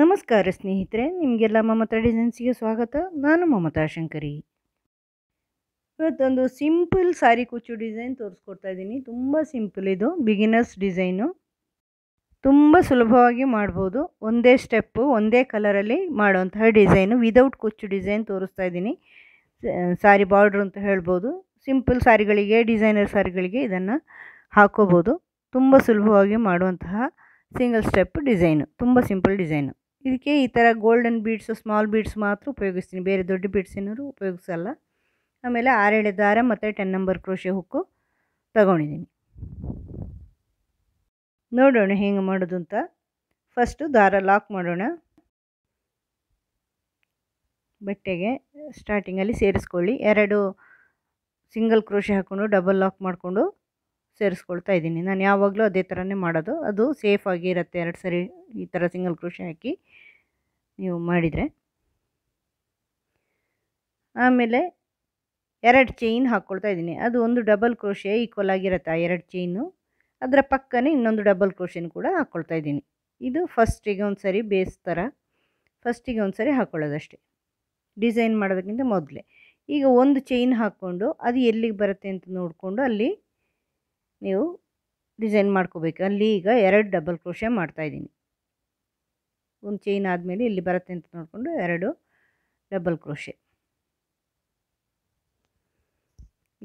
ನಮಸ್ಕಾರ ಸ್ನೇಹಿತರೆ, ನಿಮಗೆಲ್ಲ ಮಮತಾ ಡಿಸೈನ್ಸ್ಗೆ ಸ್ವಾಗತ. ನಾನು ಮಮತಾ ಶಂಕರಿ. ಇವತ್ತೊಂದು ಸಿಂಪಲ್ ಸಾರಿ ಕುಚ್ಚು ಡಿಸೈನ್ ತೋರಿಸ್ಕೊಡ್ತಾ ಇದ್ದೀನಿ. ತುಂಬ ಸಿಂಪಲ್, ಇದು ಬಿಗಿನರ್ಸ್ ಡಿಸೈನು. ತುಂಬ ಸುಲಭವಾಗಿ ಮಾಡ್ಬೋದು. ಒಂದೇ ಸ್ಟೆಪ್ಪು, ಒಂದೇ ಕಲರಲ್ಲಿ ಮಾಡೋಂತಹ ಡಿಸೈನು. ವಿದೌಟ್ ಕುಚ್ಚು ಡಿಸೈನ್ ತೋರಿಸ್ತಾ ಇದ್ದೀನಿ. ಸಾರಿ ಬಾರ್ಡ್ರ್ ಅಂತ ಹೇಳ್ಬೋದು. ಸಿಂಪಲ್ ಸಾರಿಗಳಿಗೆ, ಡಿಸೈನರ್ ಸಾರಿಗಳಿಗೆ ಇದನ್ನು ಹಾಕೋಬೋದು. ತುಂಬ ಸುಲಭವಾಗಿ ಮಾಡುವಂತಹ ಸಿಂಗಲ್ ಸ್ಟೆಪ್ ಡಿಸೈನು. ತುಂಬ ಸಿಂಪಲ್ ಡಿಸೈನು. ಇದಕ್ಕೆ ಈ ಥರ ಗೋಲ್ಡನ್ ಬೀಡ್ಸು, ಸ್ಮಾಲ್ ಬೀಡ್ಸ್ ಮಾತ್ರ ಉಪಯೋಗಿಸ್ತೀನಿ, ಬೇರೆ ದೊಡ್ಡ ಬೀಡ್ಸ್ ಏನಾದ್ರು ಉಪಯೋಗಿಸಲ್ಲ. ಆಮೇಲೆ 6 ಎಳೆ ದಾರ ಮತ್ತು 10 ನಂಬರ್ ಕ್ರೋಶೆ ಹುಕ್ಕು ತಗೊಂಡಿದ್ದೀನಿ. ನೋಡೋಣ ಹೆಂಗೆ ಮಾಡೋದು ಅಂತ. ಫಸ್ಟು ದಾರ ಲಾಕ್ ಮಾಡೋಣ. ಬಟ್ಟೆಗೆ ಸ್ಟಾರ್ಟಿಂಗಲ್ಲಿ ಸೇರಿಸ್ಕೊಳ್ಳಿ. 2 ಸಿಂಗಲ್ ಕ್ರೋಶೆ ಹಾಕ್ಕೊಂಡು ಡಬಲ್ ಲಾಕ್ ಮಾಡಿಕೊಂಡು ಸೇರಿಸ್ಕೊಳ್ತಾ ಇದ್ದೀನಿ. ನಾನು ಯಾವಾಗಲೂ ಅದೇ ಥರನೇ ಮಾಡೋದು, ಅದು ಸೇಫಾಗಿ ಇರುತ್ತೆ. 2 ಸರಿ ಈ ಥರ ಸಿಂಗಲ್ ಕ್ರೋಶೆ ಹಾಕಿ ನೀವು ಮಾಡಿದರೆ. ಆಮೇಲೆ 2 ಚೈನ್ ಹಾಕ್ಕೊಳ್ತಾ ಇದ್ದೀನಿ. ಅದು ಒಂದು ಡಬಲ್ ಕ್ರೋಶೆ ಈಕ್ವಲ್ ಆಗಿರುತ್ತೆ ಆ 2 ಚೈನು. ಅದರ ಪಕ್ಕನೇ ಇನ್ನೊಂದು ಡಬಲ್ ಕ್ರೋಶೆನೂ ಕೂಡ ಹಾಕ್ಕೊಳ್ತಾ ಇದ್ದೀನಿ. ಇದು ಫಸ್ಟಿಗೆ ಒಂದು ಸರಿ ಬೇಸ್ ಥರ ಫಸ್ಟಿಗೆ ಒಂದು ಸರಿ ಹಾಕ್ಕೊಳ್ಳೋದಷ್ಟೇ, ಡಿಸೈನ್ ಮಾಡೋದಕ್ಕಿಂತ ಮೊದಲೇ. ಈಗ ಒಂದು ಚೈನ್ ಹಾಕ್ಕೊಂಡು ಅದು ಎಲ್ಲಿಗೆ ಬರುತ್ತೆ ಅಂತ ನೋಡಿಕೊಂಡು ಅಲ್ಲಿ ನೀವು ಡಿಸೈನ್ ಮಾಡ್ಕೋಬೇಕು. ಅಲ್ಲಿ ಈಗ 2 ಡಬಲ್ ಕ್ರೋಶೆ ಮಾಡ್ತಾಯಿದ್ದೀನಿ. ಒಂದು ಚೈನ್ ಆದಮೇಲೆ ಇಲ್ಲಿ ಬರುತ್ತೆ ಅಂತ ನೋಡಿಕೊಂಡು 2 ಡಬಲ್ ಕ್ರೋಶೆ.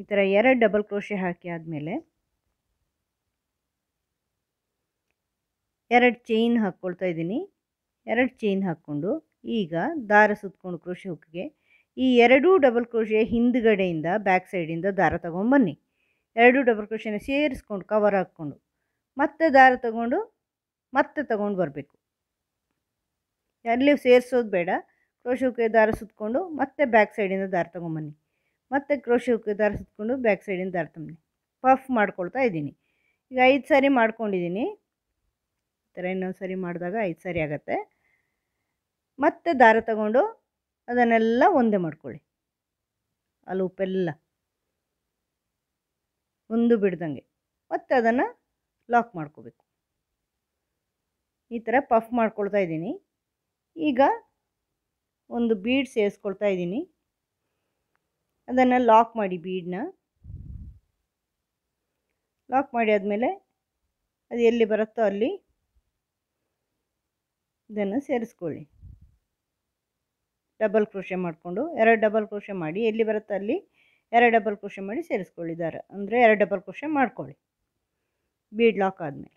ಈ ಥರ 2 ಡಬಲ್ ಕ್ರೋಶೆ ಹಾಕಿ ಆದಮೇಲೆ 2 ಚೈನ್ ಹಾಕ್ಕೊಳ್ತಾ ಇದ್ದೀನಿ. 2 ಚೈನ್ ಹಾಕ್ಕೊಂಡು ಈಗ ದಾರ ಸುತ್ತಕೊಂಡು ಕ್ರೋಶೆ ಹುಕ್ಕಿಗೆ ಈ 2 ಡಬಲ್ ಕ್ರೋಶೆ ಹಿಂದುಗಡೆಯಿಂದ ಬ್ಯಾಕ್ ಸೈಡಿಂದ ದಾರ ತೊಗೊಂಬನ್ನಿ. 2 ಡಬಲ್ ಕ್ರೋಶೆನ ಸೇರಿಸ್ಕೊಂಡು ಕವರ್ ಹಾಕ್ಕೊಂಡು ಮತ್ತೆ ದಾರ ತಗೊಂಡು ಬರಬೇಕು. ಅಲ್ಲಿ ಸೇರಿಸೋದು ಬೇಡ. ಕ್ರೋಶೆ ಹುಕ್ಕೆ ದಾರ ಸುತ್ತಕೊಂಡು ಮತ್ತೆ ಬ್ಯಾಕ್ ಸೈಡಿಂದ ದಾರ ತೊಗೊಂಬನ್ನಿ. ಮತ್ತೆ ಕ್ರೋಶೆ ಹುಕ್ಕೆ ದಾರ ಸುತ್ತಕೊಂಡು ಬ್ಯಾಕ್ ಸೈಡಿಂದ ದಾರ ತಗೊಂಬನ್ನಿ. ಪಫ್ ಮಾಡ್ಕೊಳ್ತಾ ಇದ್ದೀನಿ. ಈಗ 5 ಸಾರಿ ಮಾಡ್ಕೊಂಡಿದ್ದೀನಿ. ಈ ಥರ ಇನ್ನೊಂದು ಸರಿ ಮಾಡಿದಾಗ 5 ಸಾರಿ ಆಗುತ್ತೆ. ಮತ್ತೆ ದಾರ ತಗೊಂಡು ಅದನ್ನೆಲ್ಲ ಒಂದೇ ಮಾಡ್ಕೊಳ್ಳಿ. ಅಲ್ಲಿ ಉಪ್ಪೆಲ್ಲ ಒಂದು ಬಿಡ್ದಂಗೆ ಮತ್ತೆ ಅದನ್ನು ಲಾಕ್ ಮಾಡ್ಕೋಬೇಕು. ಈ ಥರ ಪಫ್ ಮಾಡ್ಕೊಳ್ತಾ ಇದ್ದೀನಿ. ಈಗ ಒಂದು ಬೀಡ್ ಸೇರಿಸ್ಕೊಳ್ತಾ ಇದ್ದೀನಿ. ಅದನ್ನು ಲಾಕ್ ಮಾಡಿ, ಬೀಡನ್ನ ಲಾಕ್ ಮಾಡಿ ಆದಮೇಲೆ ಅದು ಎಲ್ಲಿ ಬರುತ್ತೋ ಅಲ್ಲಿ ಇದನ್ನು ಸೇರಿಸ್ಕೊಳ್ಳಿ. ಡಬಲ್ ಕ್ರೋಶೆ ಮಾಡಿಕೊಂಡು 2 ಡಬಲ್ ಕ್ರೋಶೆ ಮಾಡಿ, ಎಲ್ಲಿ ಬರುತ್ತೋ ಅಲ್ಲಿ 2 ಡಬಲ್ ಕ್ರೋಶೆ ಮಾಡಿ ಸೇರಿಸ್ಕೊಳ್ಳಿ. ದಾರ ಅಂದರೆ 2 ಡಬಲ್ ಕ್ರೋಶೆ ಮಾಡ್ಕೊಳ್ಳಿ ಬೀಡ್ ಲಾಕ್ ಆದಮೇಲೆ.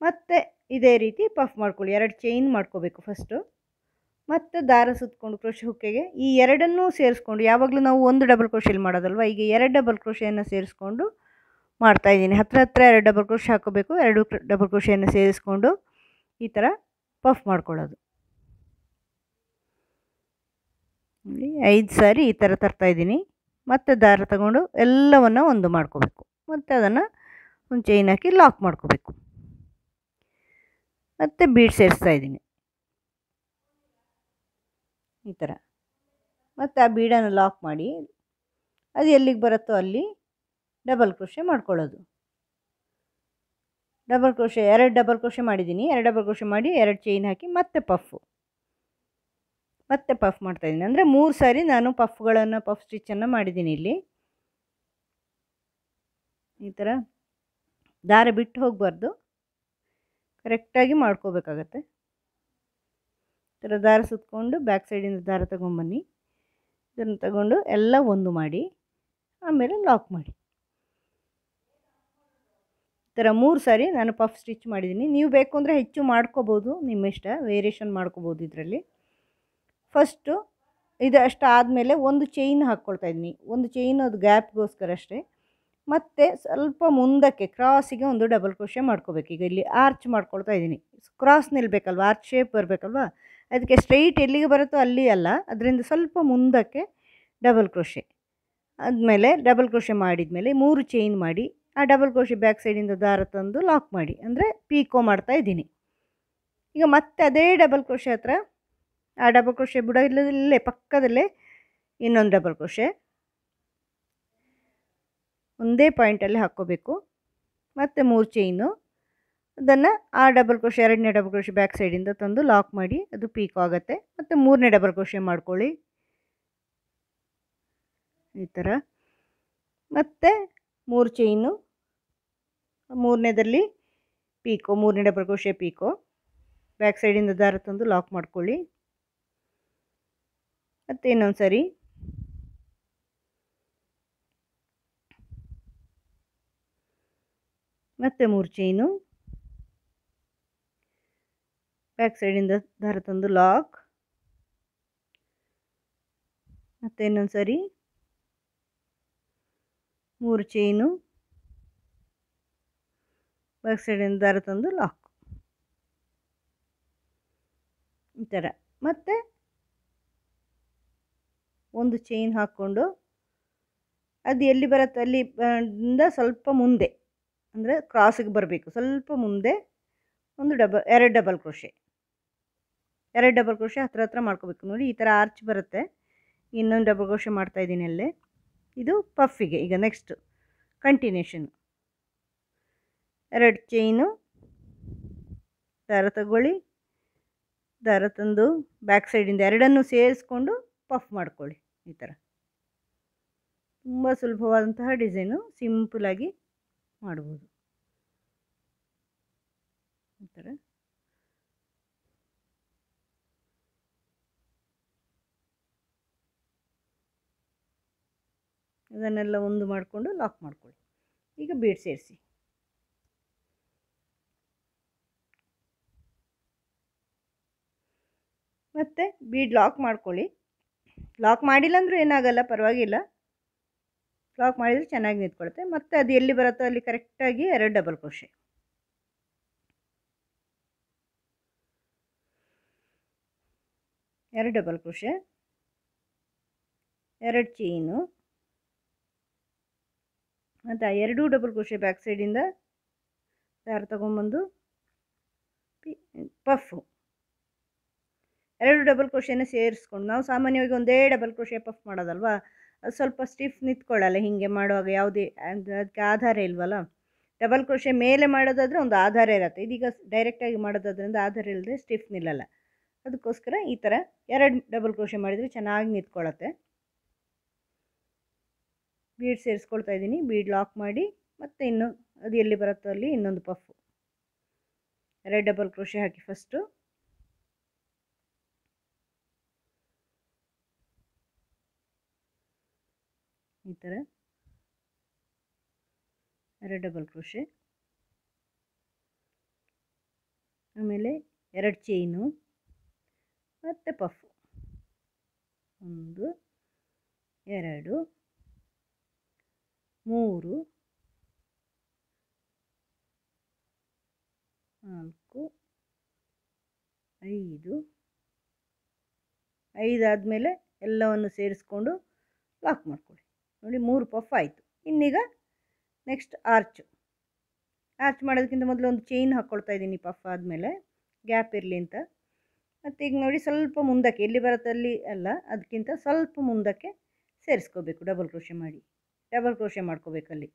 ಮತ್ತೆ ಇದೇ ರೀತಿ ಪಫ್ ಮಾಡ್ಕೊಳ್ಳಿ. 2 ಚೈನ್ ಮಾಡ್ಕೋಬೇಕು ಫಸ್ಟು. ಮತ್ತು ದಾರ ಸುತ್ತಕೊಂಡು ಕ್ರೋಶೆ ಹುಕ್ಕೆಗೆ ಈ 2ನ್ನೂ ಸೇರಿಸ್ಕೊಂಡು, ಯಾವಾಗಲೂ ನಾವು ಒಂದು ಡಬಲ್ ಕ್ರೋಶೆಲಿ ಮಾಡೋದಲ್ವ, ಈಗ 2 ಡಬಲ್ ಕ್ರೋಶೆಯನ್ನು ಸೇರಿಸ್ಕೊಂಡು ಮಾಡ್ತಾಯಿದ್ದೀನಿ. ಹತ್ರ 2 ಡಬಲ್ ಕ್ರೋಶೆ ಹಾಕೋಬೇಕು. 2 ಡಬಲ್ ಕ್ರೋಶೆಯನ್ನು ಸೇರಿಸ್ಕೊಂಡು ಈ ಥರ ಪಫ್ ಮಾಡ್ಕೊಳ್ಳೋದು. 5 ಸಾರಿ ಈ ಥರ ತರ್ತಾಯಿದ್ದೀನಿ. ಮತ್ತು ದಾರ ತಗೊಂಡು ಎಲ್ಲವನ್ನು ಒಂದು ಮಾಡ್ಕೋಬೇಕು. ಮತ್ತು ಅದನ್ನು ಒಂದು ಚೈನ್ ಹಾಕಿ ಲಾಕ್ ಮಾಡ್ಕೋಬೇಕು. ಮತ್ತು ಬೀಡ್ ಸೇರಿಸ್ತಾ ಇದ್ದೀನಿ ಈ ಥರ. ಮತ್ತು ಆ ಬೀಡನ್ನು ಲಾಕ್ ಮಾಡಿ ಅದು ಎಲ್ಲಿಗೆ ಬರುತ್ತೋ ಅಲ್ಲಿ ಡಬಲ್ ಕ್ರೋಶೆ ಮಾಡ್ಕೊಳ್ಳೋದು. ಡಬಲ್ ಕ್ರೋಶೆ 2 ಡಬಲ್ ಕ್ರೋಶೆ ಮಾಡಿದ್ದೀನಿ. 2 ಡಬಲ್ ಕ್ರೋಶೆ ಮಾಡಿ 2 ಚೈನ್ ಹಾಕಿ ಮತ್ತೆ ಪಫ್ ಮಾಡ್ತಾಯಿದ್ದೀನಿ. ಅಂದರೆ 3 ಸಾರಿ ನಾನು ಪಫ್ ಸ್ಟಿಚ್ಚನ್ನು ಮಾಡಿದ್ದೀನಿ. ಇಲ್ಲಿ ಈ ಥರ ದಾರ ಬಿಟ್ಟು ಹೋಗಬಾರ್ದು, ಕರೆಕ್ಟಾಗಿ ಮಾಡ್ಕೋಬೇಕಾಗತ್ತೆ. ಈ ಥರ ದಾರ ಸುತ್ತಕೊಂಡು ಬ್ಯಾಕ್ ಸೈಡಿಂದ ದಾರ ತಗೊಂಬನ್ನಿ. ಇದನ್ನು ತಗೊಂಡು ಎಲ್ಲ ಒಂದು ಮಾಡಿ ಆಮೇಲೆ ಲಾಕ್ ಮಾಡಿ. ಈ ಥರ 3 ಸಾರಿ ನಾನು ಪಫ್ ಸ್ಟಿಚ್ ಮಾಡಿದ್ದೀನಿ. ನೀವು ಬೇಕು ಅಂದರೆ ಹೆಚ್ಚು ಮಾಡ್ಕೋಬೋದು, ನಿಮ್ಮ ಇಷ್ಟ, ವೇರಿಯೇಷನ್ ಮಾಡ್ಕೋಬೋದು ಇದರಲ್ಲಿ. ಫಸ್ಟು ಇದು ಅಷ್ಟು ಆದಮೇಲೆ ಒಂದು ಚೈನ್ ಹಾಕ್ಕೊಳ್ತಾ ಇದ್ದೀನಿ. ಒಂದು ಚೈನು ಅದು ಗ್ಯಾಪ್ಗೋಸ್ಕರ ಅಷ್ಟೇ. ಮತ್ತು ಸ್ವಲ್ಪ ಮುಂದಕ್ಕೆ ಕ್ರಾಸಿಗೆ ಒಂದು ಡಬಲ್ ಕ್ರೋಶೆ ಮಾಡ್ಕೋಬೇಕು. ಈಗ ಇಲ್ಲಿ ಆರ್ಚ್ ಮಾಡ್ಕೊಳ್ತಾ ಇದ್ದೀನಿ. ಕ್ರಾಸ್ ನಿಲ್ಲಬೇಕಲ್ವ, ಆರ್ಚ್ ಶೇಪ್ ಬರಬೇಕಲ್ವ, ಅದಕ್ಕೆ ಸ್ಟ್ರೈಟ್ ಎಲ್ಲಿಗೆ ಬರುತ್ತೋ ಅಲ್ಲಿ ಅಲ್ಲ, ಅದರಿಂದ ಸ್ವಲ್ಪ ಮುಂದಕ್ಕೆ ಡಬಲ್ ಕ್ರೋಶೆ. ಆದಮೇಲೆ ಡಬಲ್ ಕ್ರೋಶೆ ಮಾಡಿದ್ಮೇಲೆ 3 ಚೈನ್ ಮಾಡಿ ಆ ಡಬಲ್ ಕ್ರೋಶೆ ಬ್ಯಾಕ್ ಸೈಡಿಂದ ದಾರ ತಂದು ಲಾಕ್ ಮಾಡಿ, ಅಂದರೆ ಪೀಕೋ ಮಾಡ್ತಾ ಇದ್ದೀನಿ. ಈಗ ಮತ್ತೆ ಅದೇ ಡಬಲ್ ಕ್ರೋಶೆ ಹತ್ರ ಆ ಡಬಲ್ ಕ್ರೋಶೆ ಬುಡದಲ್ಲೇ ಪಕ್ಕದಲ್ಲೇ ಇನ್ನೊಂದು ಡಬಲ್ ಕ್ರೋಶೆ ಒಂದೇ ಪಾಯಿಂಟಲ್ಲಿ ಹಾಕ್ಕೋಬೇಕು. ಮತ್ತು 3 ಚೈನು ಅದನ್ನು ಆ ಡಬಲ್ ಕ್ರೋಶೆ ಎರಡನೇ ಡಬಲ್ ಕ್ರೋಶೆ ಬ್ಯಾಕ್ ಸೈಡಿಂದ ತಂದು ಲಾಕ್ ಮಾಡಿ ಅದು ಪೀಕೋ ಆಗುತ್ತೆ. ಮತ್ತು ಮೂರನೇ ಡಬಲ್ ಕ್ರೋಶೆ ಮಾಡ್ಕೊಳ್ಳಿ ಈ ಥರ. ಮತ್ತು 3 ಚೈನು, ಮೂರನೇದಲ್ಲಿ ಪೀಕೋ, ಮೂರನೇ ಡಬಲ್ ಕ್ರೋಶೆ ಪೀಕೋ, ಬ್ಯಾಕ್ ಸೈಡಿಂದ ದಾರ ತಂದು ಲಾಕ್ ಮಾಡ್ಕೊಳ್ಳಿ. ಮತ್ತು ಇನ್ನೊಂದು ಸರಿ ಮತ್ತೆ 3 ಚೈನು, ಬ್ಯಾಕ್ ಸೈಡಿಂದ ದಾರ ತಂದು ಲಾಕ್, ಮತ್ತು ಇನ್ನೊಂದು ಸರಿ 3 ಚೈನು, ಬ್ಯಾಕ್ ಸೈಡಿಂದ ದಾರ ತಂದು ಲಾಕ್ ಈ ಥರ. ಮತ್ತು ಒಂದು ಚೈನ್ ಹಾಕ್ಕೊಂಡು ಅದು ಎಲ್ಲಿ ಬರುತ್ತೆ ಅಲ್ಲಿ ಇಂದ ಸ್ವಲ್ಪ ಮುಂದೆ, ಅಂದರೆ ಕ್ರಾಸಿಗೆ ಬರಬೇಕು, ಸ್ವಲ್ಪ ಮುಂದೆ ಎರಡು ಡಬಲ್ ಕ್ರೋಶೆ ಹತ್ರ ಮಾಡ್ಕೋಬೇಕು. ನೋಡಿ ಈ ಥರ ಆರ್ಚ್ ಬರುತ್ತೆ. ಇನ್ನೊಂದು ಡಬಲ್ ಕ್ರೋಶೆ ಮಾಡ್ತಾಯಿದ್ದೀನಿ ಅಲ್ಲೇ. ಇದು ಪಫಿಗೆ. ಈಗ ನೆಕ್ಸ್ಟ್ ಕಂಟಿನ್ಯೂಷನ್ 2 ಚೈನು, ದಾರ ತಗೊಳ್ಳಿ, ದಾರ ತಂದು ಬ್ಯಾಕ್ ಸೈಡಿಂದ ಎರಡನ್ನೂ ಸೇರಿಸ್ಕೊಂಡು ಪಫ್ ಮಾಡ್ಕೊಳ್ಳಿ ಈ ಥರ. ತುಂಬ ಸುಲಭವಾದಂತಹ ಡಿಸೈನು, ಸಿಂಪಲಾಗಿ ಮಾಡ್ಬೋದು ಈ ಥರ. ಅದನ್ನೆಲ್ಲ ಒಂದು ಮಾಡಿಕೊಂಡು ಲಾಕ್ ಮಾಡ್ಕೊಳ್ಳಿ. ಈಗ ಬೀಡ್ ಸೇರಿಸಿ. ಮತ್ತು ಬೀಡ್ ಲಾಕ್ ಮಾಡ್ಕೊಳ್ಳಿ. ಲಾಕ್ ಮಾಡಿಲ್ಲ ಅಂದರೂ ಏನಾಗಲ್ಲ, ಪರವಾಗಿಲ್ಲ. ಲಾಕ್ ಮಾಡಿದರೆ ಚೆನ್ನಾಗಿ ನಿಂತ್ಕೊಳುತ್ತೆ. ಮತ್ತು ಅದು ಎಲ್ಲಿ ಬರುತ್ತೋ ಅಲ್ಲಿ ಕರೆಕ್ಟಾಗಿ 2 double crochet, 2 double crochet, 2 chain, ಮತ್ತು 2 ಡಬಲ್ ಕ್ರೋಶೆ ಬ್ಯಾಕ್ ಸೈಡಿಂದ ದಾರ ತಗೊಂಬಂದು ಪಫು 2 ಡಬಲ್ ಕ್ರೋಶೆನ ಸೇರಿಸ್ಕೊಂಡು, ನಾವು ಸಾಮಾನ್ಯವಾಗಿ ಒಂದೇ ಡಬಲ್ ಕ್ರೋಶೆ ಪಫ್ ಮಾಡೋದಲ್ವಾ, ಅದು ಸ್ವಲ್ಪ ಸ್ಟಿಫ್ ನಿಂತ್ಕೊಳ್ಳಲ್ಲ ಹೀಗೆ ಮಾಡುವಾಗ. ಯಾವುದೇ ಅದಕ್ಕೆ ಆಧಾರ ಇಲ್ವಲ್ಲ. ಡಬಲ್ ಕ್ರೋಶೆ ಮೇಲೆ ಮಾಡೋದಾದರೆ ಒಂದು ಆಧಾರ ಇರುತ್ತೆ. ಇದೀಗ ಡೈರೆಕ್ಟಾಗಿ ಮಾಡೋದಾದ್ರಿಂದ ಆಧಾರ ಇಲ್ಲದೆ ಸ್ಟಿಫ್ ನಿಲ್ಲಲ್ಲ. ಅದಕ್ಕೋಸ್ಕರ ಈ ಥರ 2 ಡಬಲ್ ಕ್ರೋಶೆ ಮಾಡಿದರೆ ಚೆನ್ನಾಗಿ ನಿಂತ್ಕೊಳ್ಳುತ್ತೆ. ಬೀಡ್ ಸೇರಿಸ್ಕೊಳ್ತಾ ಇದ್ದೀನಿ. ಬೀಡ್ ಲಾಕ್ ಮಾಡಿ ಮತ್ತು ಇನ್ನು ಅದು ಎಲ್ಲಿ ಬರುತ್ತೋ ಅಲ್ಲಿ ಇನ್ನೊಂದು ಪಫು 2 ಡಬಲ್ ಕ್ರೋಶೆ ಹಾಕಿ ಫಸ್ಟು, ಈ ಥರ 2 ಡಬಲ್ ಕ್ರೋಶೆ, ಆಮೇಲೆ 2 ಚೈನು ಮತ್ತು ಪಫು 1 2 3 4 5 ಆದಮೇಲೆ ಎಲ್ಲವನ್ನು ಸೇರಿಸ್ಕೊಂಡು ಲಾಕ್ ಮಾಡ್ಕೊಳ್ಳಿ. ನೋಡಿ 3 ಪಫ್ ಆಯಿತು. ಇನ್ನೀಗ ನೆಕ್ಸ್ಟ್ ಆರ್ಚ್ ಮಾಡೋದಕ್ಕಿಂತ ಮೊದಲು ಒಂದು ಚೈನ್ ಹಾಕ್ಕೊಳ್ತಾ ಇದ್ದೀನಿ ಪಫ್ ಆದಮೇಲೆ, ಗ್ಯಾಪ್ ಇರಲಿ ಅಂತ. ಮತ್ತು ಈಗ ನೋಡಿ ಸ್ವಲ್ಪ ಮುಂದಕ್ಕೆ, ಎಲ್ಲಿ ಬರುತ್ತೆ ಅಲ್ಲಿ ಅಲ್ಲ, ಅದಕ್ಕಿಂತ ಸ್ವಲ್ಪ ಮುಂದಕ್ಕೆ ಸೇರಿಸ್ಕೋಬೇಕು. ಡಬಲ್ ಕ್ರೋಶೆ ಮಾಡ್ಕೋಬೇಕಲ್ಲಿ.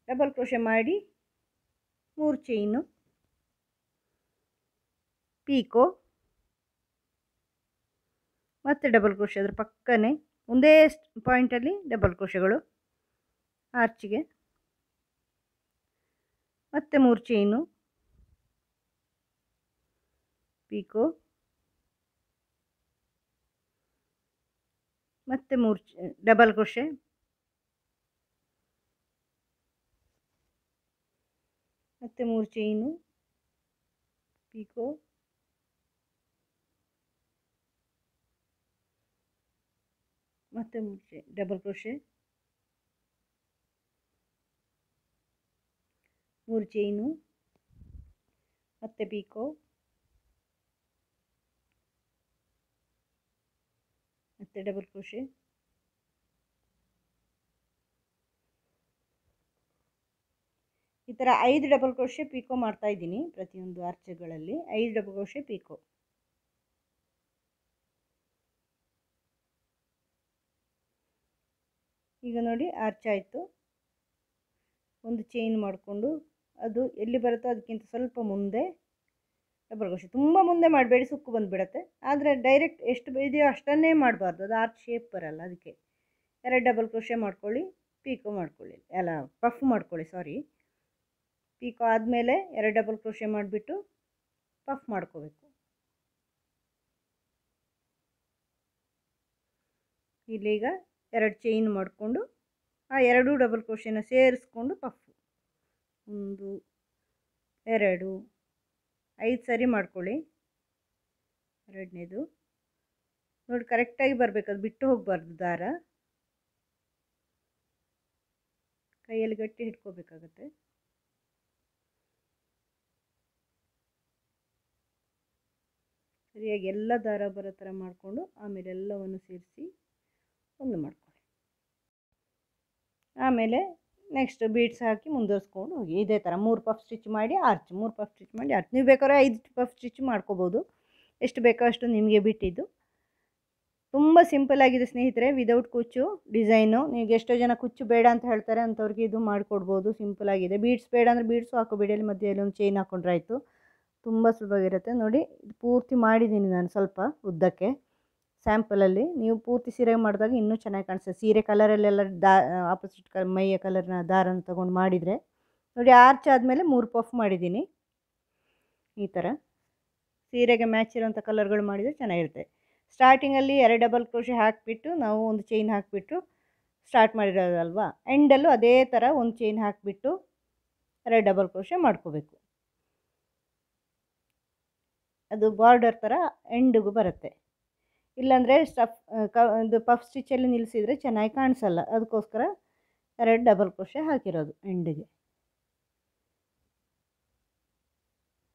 ಡಬಲ್ ಕ್ರೋಶೆ ಮಾಡಿ 3 ಚೈನು, ಪೀಕೋ, ಮತ್ತು ಡಬಲ್ ಕ್ರೋಶೆ ಅದರ ಪಕ್ಕನೇ ಒಂದೇ ಪಾಯಿಂಟಲ್ಲಿ ಡಬಲ್ ಕ್ರೋಶೆಗಳು ಆರ್ಚಿಗೆ, ಮತ್ತು 3 ಚೈನು, ಪೀಕೋ, ಮತ್ತು 3 ಡಬಲ್ ಕ್ರೋಶೆ, ಮತ್ತು 3 ಚೈನು, ಪೀಕೋ, ಮತ್ತು ಡಬಲ್ ಕ್ರೋಶೆ, 3 ಚೈನು, ಮತ್ತು ಪೀಕೋ, ಮತ್ತು ಡಬಲ್ ಕ್ರೋಶೆ, ಈ ಥರ 5 ಡಬಲ್ ಕ್ರೋಶೆ ಪೀಕೋ ಮಾಡ್ತಾ ಇದ್ದೀನಿ. ಪ್ರತಿಯೊಂದು ಆರ್ಚ್ಗಳಲ್ಲಿ 5 ಡಬಲ್ ಕ್ರೋಶೆ ಪೀಕೋ. ಈಗ ನೋಡಿ ಆರ್ಚ್ ಆಯಿತು. ಒಂದು ಚೈನ್ ಮಾಡಿಕೊಂಡು ಅದು ಎಲ್ಲಿ ಬರುತ್ತೋ ಅದಕ್ಕಿಂತ ಸ್ವಲ್ಪ ಮುಂದೆ ಡಬಲ್ ಕ್ರೋಶೆ. ತುಂಬ ಮುಂದೆ ಮಾಡಬೇಡಿ, ಸುಕ್ಕು ಬಂದುಬಿಡತ್ತೆ. ಆದರೆ ಡೈರೆಕ್ಟ್ ಎಷ್ಟು ಇದೆಯೋ ಅಷ್ಟನ್ನೇ ಮಾಡಬಾರ್ದು, ಅದು ಆರ್ಚ್ ಶೇಪ್ ಬರಲ್ಲ. ಅದಕ್ಕೆ 2 ಡಬಲ್ ಕ್ರೋಶೆ ಮಾಡ್ಕೊಳ್ಳಿ, ಪೀಕೋ ಮಾಡ್ಕೊಳ್ಳಿ, ಅಲ್ಲ ಪಫ್ ಮಾಡ್ಕೊಳ್ಳಿ, ಸಾರಿ. ಪೀಕೋ ಆದಮೇಲೆ 2 ಡಬಲ್ ಕ್ರೋಶೆ ಮಾಡಿಬಿಟ್ಟು ಪಫ್ ಮಾಡ್ಕೋಬೇಕು. ಇಲ್ಲೀಗ 2 ಚೈನ್ ಮಾಡಿಕೊಂಡು ಆ 2 ಡಬಲ್ ಕ್ರೋಶೆನ ಸೇರಿಸ್ಕೊಂಡು ಪಫ್ 1 2 5 ಸರಿ ಮಾಡ್ಕೊಳ್ಳಿ. 2ನೇದು ನೋಡಿ ಕರೆಕ್ಟಾಗಿ ಬರಬೇಕು, ಅದು ಬಿಟ್ಟು ಹೋಗಬಾರ್ದು. ದಾರ ಕೈಯಲ್ಲಿ ಗಟ್ಟಿ ಹಿಡ್ಕೋಬೇಕಾಗತ್ತೆ. ಸರಿಯಾಗಿ ಎಲ್ಲ ದಾರ ಬರೋ ಥರ ಮಾಡಿಕೊಂಡು ಆಮೇಲೆ ಎಲ್ಲವನ್ನು ಸೇರಿಸಿ ಒಂದು ಮಾಡ್ಕೊಳ್ಳಿ. ಆಮೇಲೆ ನೆಕ್ಸ್ಟ್ ಬೀಡ್ಸ್ ಹಾಕಿ ಮುಂದುವರಿಸ್ಕೊಂಡು ಹೋಗಿ. ಇದೇ ಥರ 3 ಪಫ್ ಸ್ಟಿಚ್ ಮಾಡಿ ಆರ್ಚ್, 3 ಪಫ್ ಸ್ಟಿಚ್ ಮಾಡಿ ಆರ್ಚ್. ನೀವು ಬೇಕಾದ್ರೆ 5 ಪಫ್ ಸ್ಟಿಚ್ ಮಾಡ್ಕೋಬೋದು, ಎಷ್ಟು ಬೇಕೋ ಅಷ್ಟು ನಿಮಗೆ ಬಿಟ್ಟಿದ್ದು. ತುಂಬ ಸಿಂಪಲ್ಲಾಗಿದೆ ಸ್ನೇಹಿತರೆ, ವಿದೌಟ್ ಕುಚ್ಚು ಡಿಸೈನು. ನೀವು ಎಷ್ಟೋ ಜನ ಕುಚ್ಚು ಬೇಡ ಅಂತ ಹೇಳ್ತಾರೆ, ಅಂಥವ್ರಿಗೆ ಇದು ಮಾಡಿಕೊಡ್ಬೋದು. ಸಿಂಪಲ್ಲಾಗಿದೆ. ಬೀಡ್ಸ್ ಬೇಡ ಅಂದರೆ ಬೀಡ್ಸು ಹಾಕೋಬೇಡಿ, ಅಲ್ಲಿ ಮಧ್ಯದಲ್ಲಿ ಒಂದು ಚೈನ್ ಹಾಕ್ಕೊಂಡ್ರೆ ಆಯಿತು. ತುಂಬ ಸುಲಭವಾಗಿರುತ್ತೆ. ನೋಡಿ ಇದು ಪೂರ್ತಿ ಮಾಡಿದ್ದೀನಿ ನಾನು ಸ್ವಲ್ಪ ಉದ್ದಕ್ಕೆ ಸ್ಯಾಂಪಲಲ್ಲಿ. ನೀವು ಪೂರ್ತಿ ಸೀರೆ ಮಾಡಿದಾಗ ಇನ್ನೂ ಚೆನ್ನಾಗಿ ಕಾಣಿಸ್ತದೆ. ಸೀರೆ ಕಲರಲ್ಲೆಲ್ಲ ಆಪೋಸಿಟ್ ಮೈಯ ಕಲರ್ನ ದಾರನ ತೊಗೊಂಡು ಮಾಡಿದರೆ ನೋಡಿ. ಆರ್ಚ್ ಆದಮೇಲೆ 3 ಪಫ್ ಮಾಡಿದ್ದೀನಿ. ಈ ಥರ ಸೀರೆಗೆ ಮ್ಯಾಚ್ ಇರೋಂಥ ಕಲರ್ಗಳು ಮಾಡಿದರೆ ಚೆನ್ನಾಗಿರುತ್ತೆ. ಸ್ಟಾರ್ಟಿಂಗಲ್ಲಿ 2 ಡಬಲ್ ಕ್ರೋಶೆ ಹಾಕಿಬಿಟ್ಟು ನಾವು ಒಂದು ಚೈನ್ ಹಾಕಿಬಿಟ್ಟು ಸ್ಟಾರ್ಟ್ ಮಾಡಿರೋದಲ್ವಾ, ಎಂಡಲ್ಲೂ ಅದೇ ಥರ ಒಂದು ಚೈನ್ ಹಾಕಿಬಿಟ್ಟು 2 ಡಬಲ್ ಕ್ರೋಶೆ ಮಾಡ್ಕೋಬೇಕು. ಅದು ಬಾರ್ಡರ್ ಥರ ಎಂಡಿಗೂ ಬರುತ್ತೆ. ಇಲ್ಲಾಂದರೆ ಇದು ಪಫ್ ಸ್ಟಿಚ್ಚಲ್ಲಿ ನಿಲ್ಲಿಸಿದರೆ ಚೆನ್ನಾಗಿ ಕಾಣಿಸಲ್ಲ. ಅದಕ್ಕೋಸ್ಕರ 2 ಡಬಲ್ ಕ್ರೋಶೆ ಹಾಕಿರೋದು ಎಂಡಿಗೆ.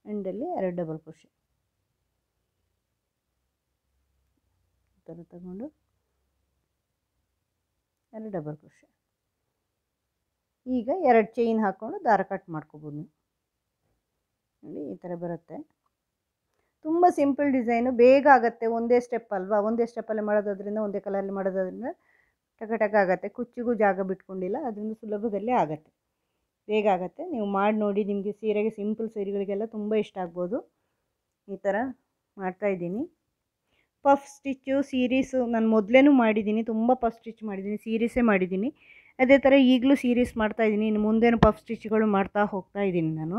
ಎಂಡಲ್ಲಿ 2 ಡಬಲ್ ಕ್ರೋಶೆ ಈ ಥರ ತಗೊಂಡು 2 ಡಬಲ್ ಕ್ರೋಶೆ. ಈಗ 2 ಚೈನ್ ಹಾಕ್ಕೊಂಡು ದಾರ ಕಟ್ ಮಾಡ್ಕೋಬೋದು ನೀವು. ನೋಡಿ ಈ ಥರ ಬರುತ್ತೆ. ತುಂಬ ಸಿಂಪಲ್ ಡಿಸೈನು, ಬೇಗ ಆಗುತ್ತೆ. ಒಂದೇ ಸ್ಟೆಪ್ ಅಲ್ವಾ, ಒಂದೇ ಸ್ಟೆಪ್ಪಲ್ಲಿ ಮಾಡೋದ್ರಿಂದ, ಒಂದೇ ಕಲರಲ್ಲಿ ಮಾಡೋದ್ರಿಂದ ಟಕ ಟಕ ಆಗುತ್ತೆ. ಕುಚ್ಚಿಗೂ ಜಾಗ ಬಿಟ್ಕೊಂಡಿಲ್ಲ, ಅದರಿಂದ ಸುಲಭದಲ್ಲೇ ಆಗುತ್ತೆ, ಬೇಗ ಆಗುತ್ತೆ. ನೀವು ಮಾಡಿ ನೋಡಿ, ನಿಮಗೆ ಸೀರೆಗೆ ಸಿಂಪಲ್ ಸೀರೆಗಳಿಗೆಲ್ಲ ತುಂಬ ಇಷ್ಟ ಆಗ್ಬೋದು. ಈ ಥರ ಮಾಡ್ತಾಯಿದ್ದೀನಿ. ಪಫ್ ಸ್ಟಿಚ್ಚು ಸೀರೀಸು ನಾನು ಮೊದಲೇನೂ ಮಾಡಿದ್ದೀನಿ, ತುಂಬ ಪಫ್ ಸ್ಟಿಚ್ ಮಾಡಿದ್ದೀನಿ, ಸೀರೀಸೇ ಮಾಡಿದ್ದೀನಿ. ಅದೇ ಥರ ಈಗಲೂ ಸೀರೀಸ್ ಮಾಡ್ತಾಯಿದ್ದೀನಿ. ಇನ್ನು ಮುಂದೇನು ಪಫ್ ಸ್ಟಿಚ್ಗಳು ಮಾಡ್ತಾ ಹೋಗ್ತಾ ಇದ್ದೀನಿ ನಾನು.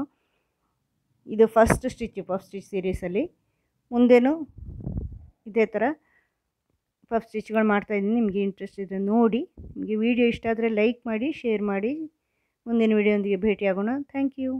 ಇದು ಫಸ್ಟ್ ಸ್ಟಿಚ್ಚು ಪಫ್ ಸ್ಟಿಚ್ ಸೀರೀಸಲ್ಲಿ. ಮುಂದೇನು ಇದೇ ಥರ ಪಫ್ ಸ್ಟಿಚ್ಗಳು ಮಾಡ್ತಾಯಿದ್ದೀನಿ. ನಿಮಗೆ ಇಂಟ್ರೆಸ್ಟ್ ಇದ್ದರೆ ನೋಡಿ. ನಿಮಗೆ ವಿಡಿಯೋ ಇಷ್ಟ ಆದರೆ ಲೈಕ್ ಮಾಡಿ, ಶೇರ್ ಮಾಡಿ. ಮುಂದಿನ ವಿಡಿಯೋದೊಂದಿಗೆ ಭೇಟಿಯಾಗೋಣ. Thank you.